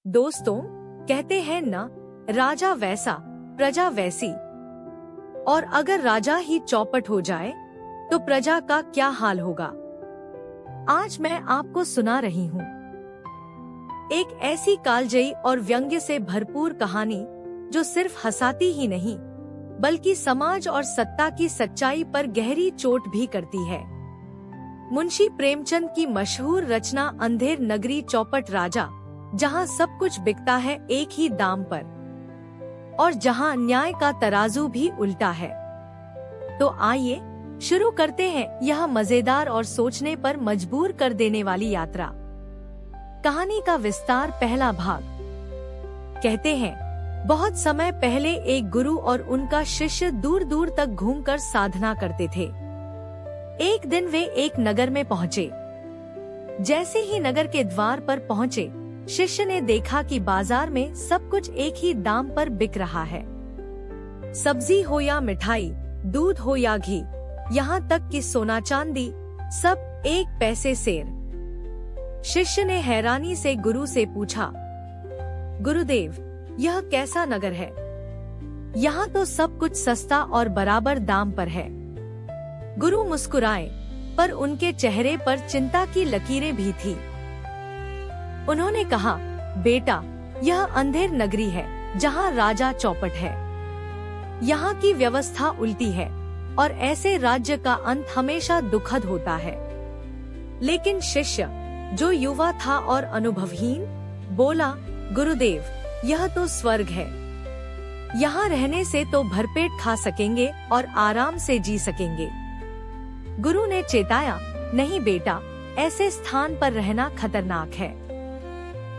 दोस्तों, कहते हैं न, राजा वैसा प्रजा वैसी। और अगर राजा ही चौपट हो जाए तो प्रजा का क्या हाल होगा। आज मैं आपको सुना रही हूँ एक ऐसी कालजयी और व्यंग्य से भरपूर कहानी जो सिर्फ हंसाती ही नहीं बल्कि समाज और सत्ता की सच्चाई पर गहरी चोट भी करती है। मुंशी प्रेमचंद की मशहूर रचना अंधेर नगरी चौपट राजा, जहाँ सब कुछ बिकता है एक ही दाम पर और जहाँ न्याय का तराजू भी उल्टा है। तो आइए शुरू करते हैं यह मजेदार और सोचने पर मजबूर कर देने वाली यात्रा। कहानी का विस्तार, पहला भाग। कहते हैं बहुत समय पहले एक गुरु और उनका शिष्य दूर दूर तक घूमकर साधना करते थे। एक दिन वे एक नगर में पहुँचे। जैसे ही नगर के द्वार पर पहुँचे, शिष्य ने देखा कि बाजार में सब कुछ एक ही दाम पर बिक रहा है। सब्जी हो या मिठाई, दूध हो या घी, यहाँ तक कि सोना चांदी, सब 1 पैसे सेर। शिष्य ने हैरानी से गुरु से पूछा, गुरुदेव, यह कैसा नगर है? यहाँ तो सब कुछ सस्ता और बराबर दाम पर है। गुरु मुस्कुराए, पर उनके चेहरे पर चिंता की लकीरें भी थी। उन्होंने कहा, बेटा, यह अंधेर नगरी है जहाँ राजा चौपट है। यहाँ की व्यवस्था उल्टी है और ऐसे राज्य का अंत हमेशा दुखद होता है। लेकिन शिष्य, जो युवा था और अनुभवहीन, बोला, गुरुदेव, यह तो स्वर्ग है। यहाँ रहने से तो भरपेट खा सकेंगे और आराम से जी सकेंगे। गुरु ने चेताया, नहीं बेटा, ऐसे स्थान पर रहना खतरनाक है।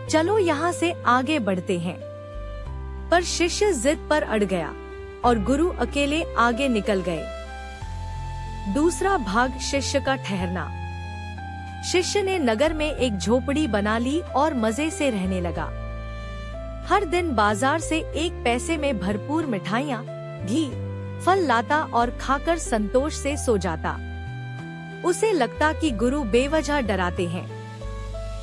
चलो यहाँ से आगे बढ़ते हैं। पर शिष्य जिद पर अड़ गया और गुरु अकेले आगे निकल गए। दूसरा भाग, शिष्य का ठहरना। शिष्य ने नगर में एक झोपड़ी बना ली और मजे से रहने लगा। हर दिन बाजार से 1 पैसे में भरपूर मिठाइयाँ, घी, फल लाता और खाकर संतोष से सो जाता। उसे लगता कि गुरु बेवजह डराते हैं।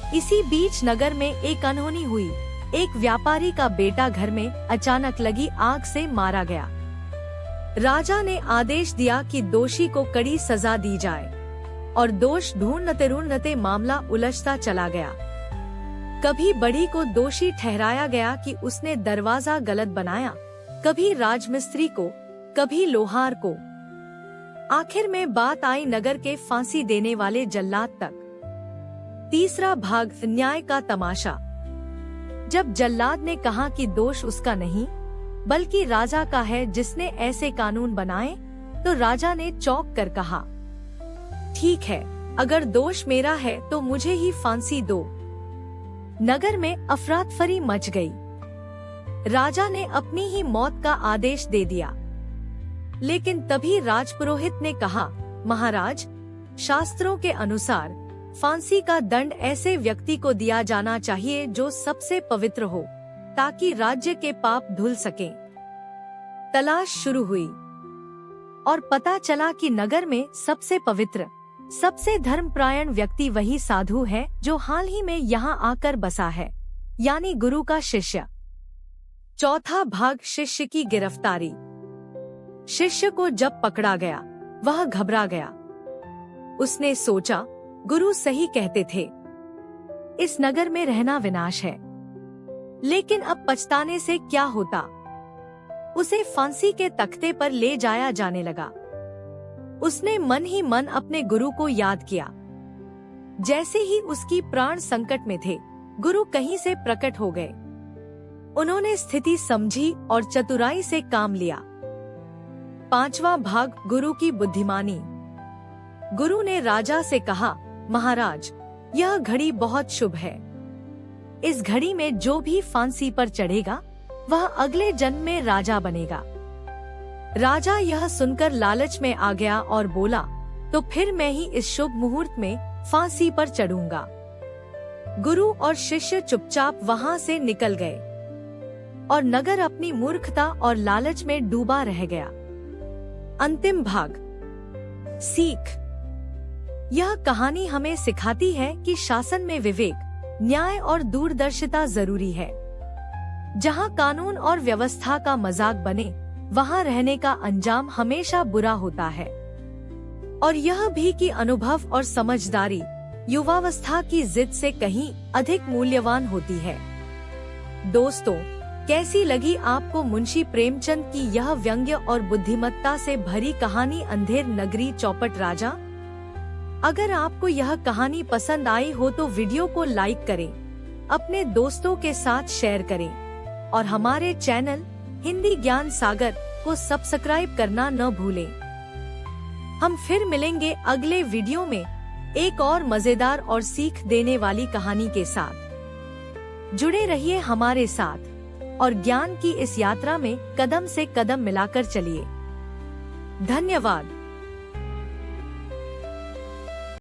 इसी बीच नगर में एक अनहोनी हुई। एक व्यापारी का बेटा घर में अचानक लगी आग से मारा गया। राजा ने आदेश दिया कि दोषी को कड़ी सजा दी जाए और दोष ढूंढते मामला उलझता चला गया। कभी बड़ी को दोषी ठहराया गया कि उसने दरवाजा गलत बनाया, कभी राजमिस्त्री को, कभी लोहार को। आखिर में बात आई नगर के फांसी देने वाले जल्लाद तक। तीसरा भाग, न्याय का तमाशा। जब जल्लाद ने कहा कि दोष उसका नहीं बल्कि राजा का है जिसने ऐसे कानून बनाए, तो राजा ने चौंक कर कहा, ठीक है, अगर दोष मेरा है तो मुझे ही फांसी दो। नगर में अफरातफरी मच गई। राजा ने अपनी ही मौत का आदेश दे दिया। लेकिन तभी राजपुरोहित ने कहा, महाराज, शास्त्रों के अनुसार फांसी का दंड ऐसे व्यक्ति को दिया जाना चाहिए जो सबसे पवित्र हो, ताकि राज्य के पाप धुल सकें। तलाश शुरू हुई और पता चला कि नगर में सबसे पवित्र, सबसे धर्मपरायण व्यक्ति वही साधु है जो हाल ही में यहाँ आकर बसा है, यानी गुरु का शिष्य। चौथा भाग, शिष्य की गिरफ्तारी। शिष्य को जब पकड़ा गया, वह घबरा गया। उसने सोचा, गुरु सही कहते थे, इस नगर में रहना विनाश है। लेकिन अब पछताने से क्या होता। उसे फांसी के तख्ते पर ले जाया जाने लगा। उसने मन ही मन अपने गुरु को याद किया। जैसे ही उसकी प्राण संकट में थे, गुरु कहीं से प्रकट हो गए। उन्होंने स्थिति समझी और चतुराई से काम लिया। पांचवा भाग, गुरु की बुद्धिमानी। गुरु ने राजा से कहा, महाराज, यह घड़ी बहुत शुभ है। इस घड़ी में जो भी फांसी पर चढ़ेगा वह अगले जन्म में राजा बनेगा। राजा यह सुनकर लालच में आ गया और बोला, तो फिर मैं ही इस शुभ मुहूर्त में फांसी पर चढ़ूंगा। गुरु और शिष्य चुपचाप वहां से निकल गए और नगर अपनी मूर्खता और लालच में डूबा रह गया। अंतिम भाग, सीख। यह कहानी हमें सिखाती है कि शासन में विवेक, न्याय और दूरदर्शिता जरूरी है। जहां कानून और व्यवस्था का मजाक बने, वहां रहने का अंजाम हमेशा बुरा होता है। और यह भी कि अनुभव और समझदारी युवावस्था की जिद से कहीं अधिक मूल्यवान होती है। दोस्तों, कैसी लगी आपको मुंशी प्रेमचंद की यह व्यंग्य और बुद्धिमत्ता से भरी कहानी अंधेर नगरी चौपट राजा? अगर आपको यह कहानी पसंद आई हो तो वीडियो को लाइक करें, अपने दोस्तों के साथ शेयर करें और हमारे चैनल हिंदी ज्ञान सागर को सब्सक्राइब करना न भूलें। हम फिर मिलेंगे अगले वीडियो में एक और मजेदार और सीख देने वाली कहानी के साथ। जुड़े रहिए हमारे साथ और ज्ञान की इस यात्रा में कदम से कदम मिलाकर चलिए। धन्यवाद।